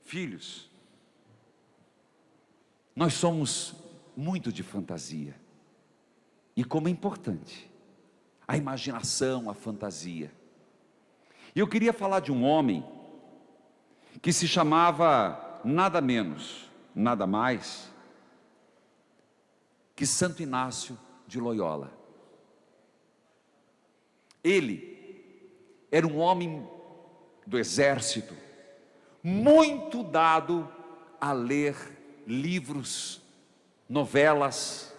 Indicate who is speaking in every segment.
Speaker 1: Filhos, nós somos muito de fantasia. E como é importante a imaginação, a fantasia. E eu queria falar de um homem que se chamava nada menos, nada mais que Santo Inácio de Loyola. Ele era um homem do exército, muito dado a ler livros, novelas,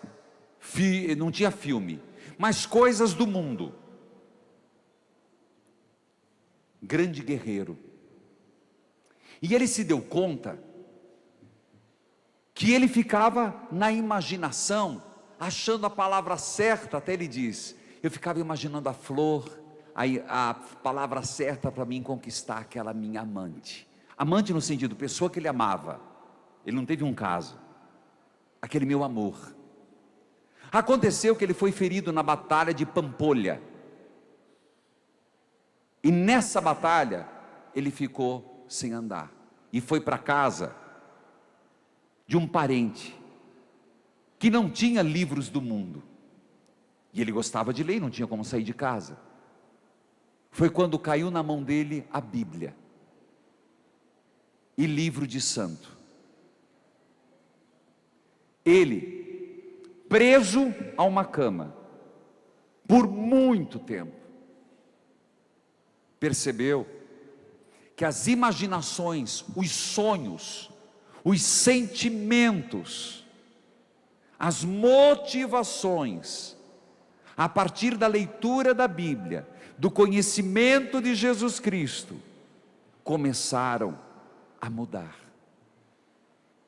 Speaker 1: não tinha filme, mas coisas do mundo. Grande guerreiro. E ele se deu conta que ele ficava na imaginação, achando a palavra certa. Até ele diz: eu ficava imaginando a flor, a palavra certa para mim conquistar aquela minha amante. Amante no sentido, pessoa que ele amava. Ele não teve um caso. Aquele meu amor. Aconteceu que ele foi ferido na batalha de Pampolha. E nessa batalha, ele ficou sem andar. E foi para casa de um parente que não tinha livros do mundo. E ele gostava de ler e não tinha como sair de casa. Foi quando caiu na mão dele a Bíblia e livro de santo. Ele, preso a uma cama por muito tempo, percebeu que as imaginações, os sonhos, os sentimentos, as motivações, a partir da leitura da Bíblia, do conhecimento de Jesus Cristo, começaram a mudar.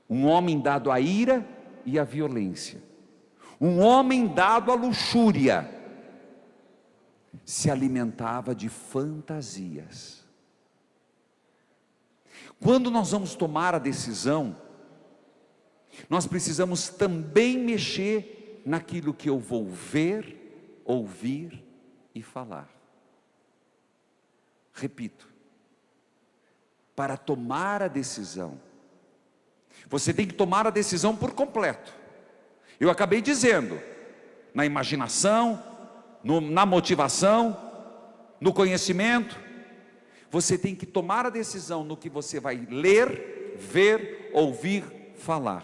Speaker 1: Um homem dado à ira e à violência, um homem dado à luxúria, se alimentava de fantasias. Quando nós vamos tomar a decisão, nós precisamos também mexer naquilo que eu vou ver, ouvir e falar. Repito, para tomar a decisão, você tem que tomar a decisão por completo. Eu acabei dizendo, na imaginação, na motivação, no conhecimento. Você tem que tomar a decisão no que você vai ler, ver, ouvir, falar.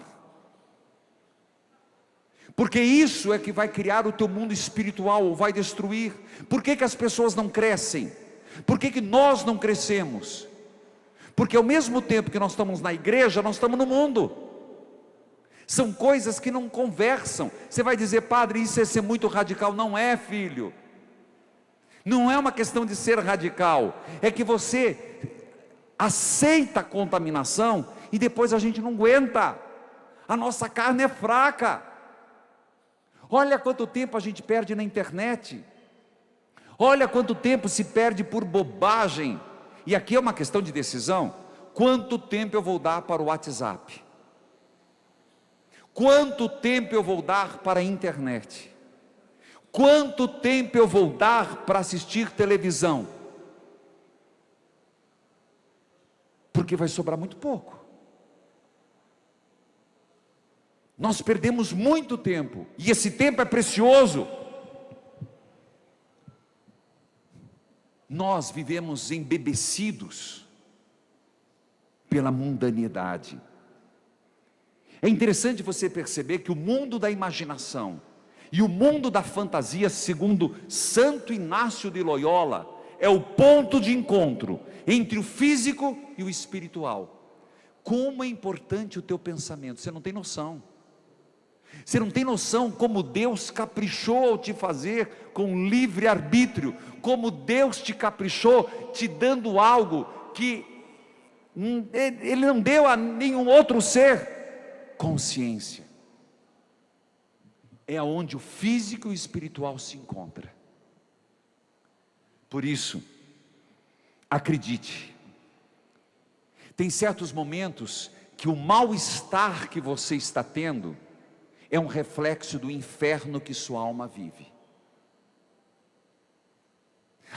Speaker 1: Porque isso é que vai criar o teu mundo espiritual, ou vai destruir. Por que as pessoas não crescem? Por que nós não crescemos? Porque ao mesmo tempo que nós estamos na igreja, nós estamos no mundo. São coisas que não conversam. Você vai dizer: padre, isso é ser muito radical. Não é, filho. Não é uma questão de ser radical. É que você aceita a contaminação e depois a gente não aguenta. A nossa carne é fraca. Olha quanto tempo a gente perde na internet. Olha quanto tempo se perde por bobagem. E aqui é uma questão de decisão. Quanto tempo eu vou dar para o WhatsApp? Quanto tempo eu vou dar para a internet? Quanto tempo eu vou dar para assistir televisão? Porque vai sobrar muito pouco. Nós perdemos muito tempo, e esse tempo é precioso. Nós vivemos embebecidos pela mundanidade. É interessante você perceber que o mundo da imaginação e o mundo da fantasia, segundo Santo Inácio de Loyola, é o ponto de encontro entre o físico e o espiritual. Como é importante o teu pensamento, você não tem noção. Você não tem noção como Deus caprichou ao te fazer com livre arbítrio, como Deus te caprichou, te dando algo que Ele não deu a nenhum outro ser: consciência. É onde o físico e o espiritual se encontram. Por isso, acredite, tem certos momentos que o mal-estar que você está tendo é um reflexo do inferno que sua alma vive.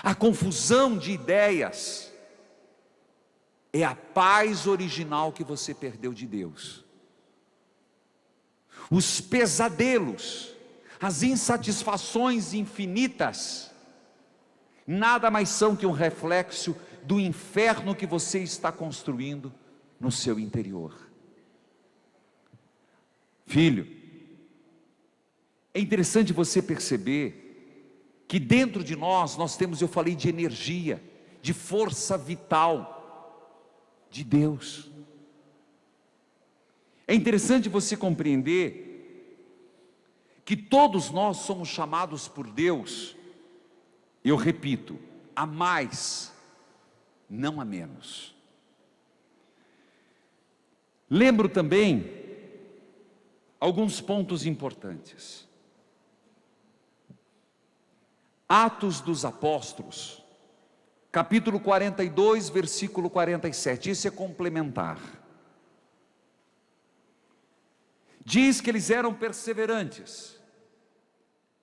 Speaker 1: A confusão de ideias, é a paz original que você perdeu de Deus. Os pesadelos, as insatisfações infinitas, nada mais são que um reflexo do inferno que você está construindo no seu interior. Filho, é interessante você perceber que dentro de nós temos, eu falei de energia, de força vital de Deus. É interessante você compreender que todos nós somos chamados por Deus, eu repito, a mais, não a menos. Lembro também alguns pontos importantes. Atos dos Apóstolos, capítulo 42, versículo 47, isso é complementar. Diz que eles eram perseverantes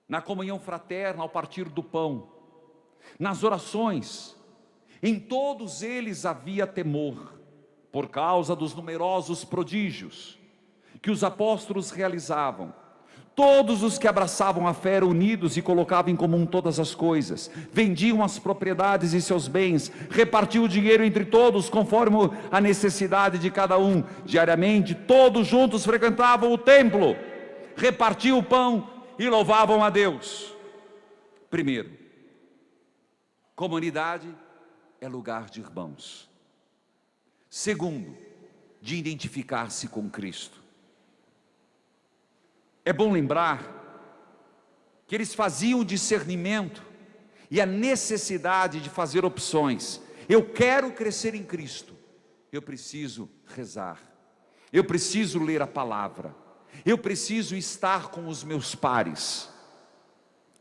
Speaker 1: na comunhão fraterna, ao partir do pão, nas orações. Em todos eles havia temor, por causa dos numerosos prodígios que os apóstolos realizavam. Todos os que abraçavam a fé eram unidos e colocavam em comum todas as coisas, vendiam as propriedades e seus bens, repartiam o dinheiro entre todos, conforme a necessidade de cada um. Diariamente, todos juntos frequentavam o templo, repartiam o pão e louvavam a Deus. Primeiro, comunidade é lugar de irmãos. Segundo, de identificar-se com Cristo. É bom lembrar que eles faziam o discernimento e a necessidade de fazer opções. Eu quero crescer em Cristo, eu preciso rezar, eu preciso ler a palavra, eu preciso estar com os meus pares.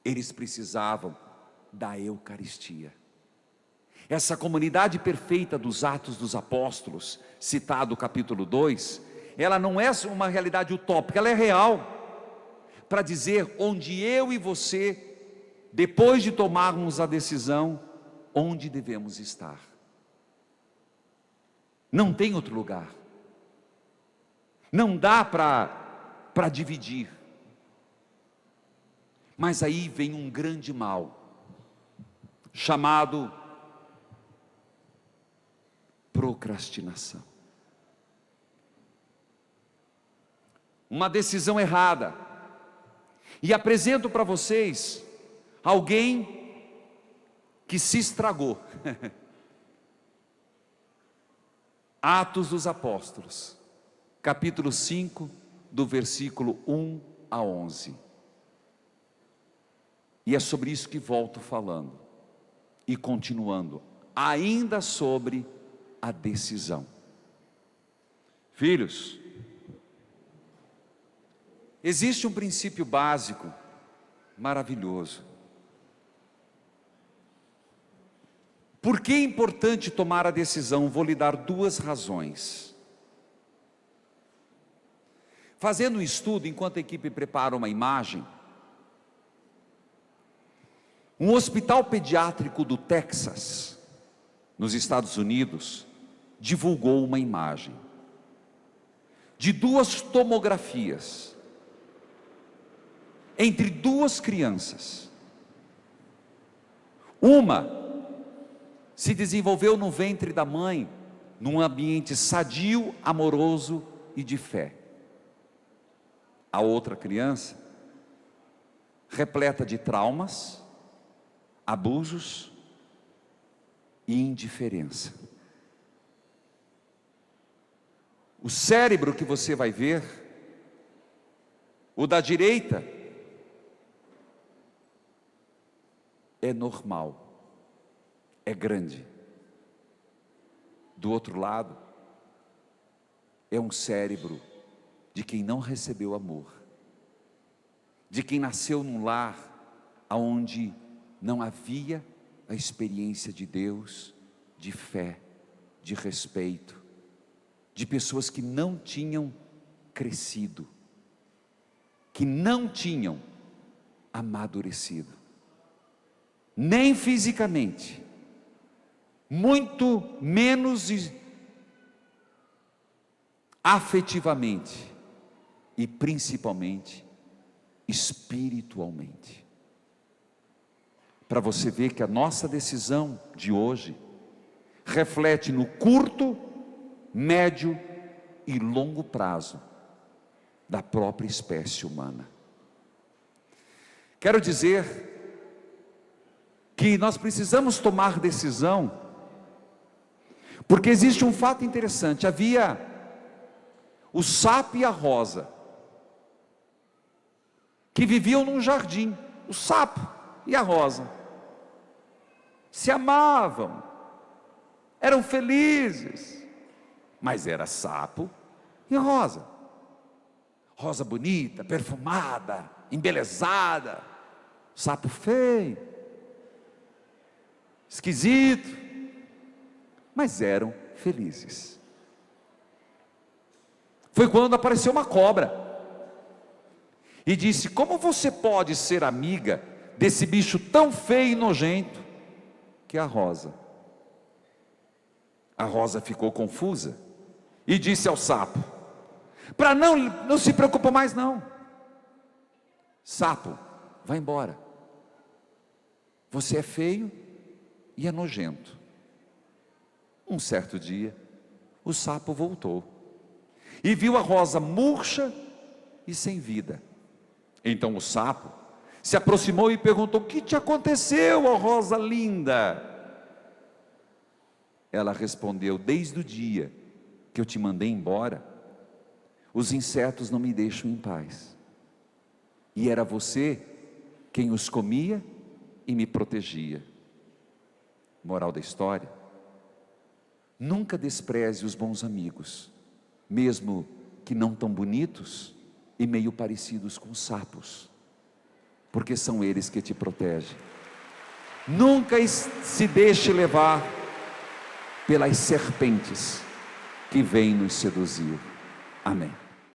Speaker 1: Eles precisavam da Eucaristia. Essa comunidade perfeita dos Atos dos Apóstolos, citado no capítulo 2, ela não é uma realidade utópica, ela é real, para dizer onde eu e você, depois de tomarmos a decisão, onde devemos estar. Não tem outro lugar, não dá para dividir. Mas aí vem um grande mal, chamado procrastinação. Uma decisão errada. E apresento para vocês alguém que se estragou. Atos dos Apóstolos, capítulo 5, do versículo 1 a 11. E é sobre isso que volto falando. E continuando, ainda sobre a decisão. Filhos, existe um princípio básico, maravilhoso. Por que é importante tomar a decisão? Vou lhe dar duas razões. Fazendo um estudo, enquanto a equipe prepara uma imagem, um hospital pediátrico do Texas, nos Estados Unidos, divulgou uma imagem de duas tomografias entre duas crianças. Uma se desenvolveu no ventre da mãe, num ambiente sadio, amoroso e de fé. A outra criança, repleta de traumas, abusos e indiferença. O cérebro que você vai ver, o da direita, é normal, é grande. Do outro lado, é um cérebro de quem não recebeu amor, de quem nasceu num lar onde não havia a experiência de Deus, de fé, de respeito, de pessoas que não tinham crescido, que não tinham amadurecido, nem fisicamente, muito menos afetivamente e principalmente espiritualmente. Para você ver que a nossa decisão de hoje reflete no curto, médio e longo prazo da própria espécie humana. Quero dizer que nós precisamos tomar decisão, porque existe um fato interessante. Havia o sapo e a rosa, que viviam num jardim. O sapo e a rosa se amavam, eram felizes, mas era sapo e rosa. Rosa bonita, perfumada, embelezada, sapo feio, esquisito, mas eram felizes. Foi quando apareceu uma cobra e disse: como você pode ser amiga desse bicho tão feio e nojento que é a rosa? A rosa ficou confusa e disse ao sapo: para não se preocupa mais não, sapo, vai embora, você é feio e é nojento. Um certo dia, o sapo voltou e viu a rosa murcha e sem vida. Então o sapo se aproximou e perguntou: o que te aconteceu, ó rosa linda? Ela respondeu: desde o dia que eu te mandei embora, os insetos não me deixam em paz, e era você quem os comia e me protegia. Moral da história: nunca despreze os bons amigos, mesmo que não tão bonitos e meio parecidos com sapos, porque são eles que te protegem. Nunca se deixe levar pelas serpentes que vêm nos seduzir. Amém.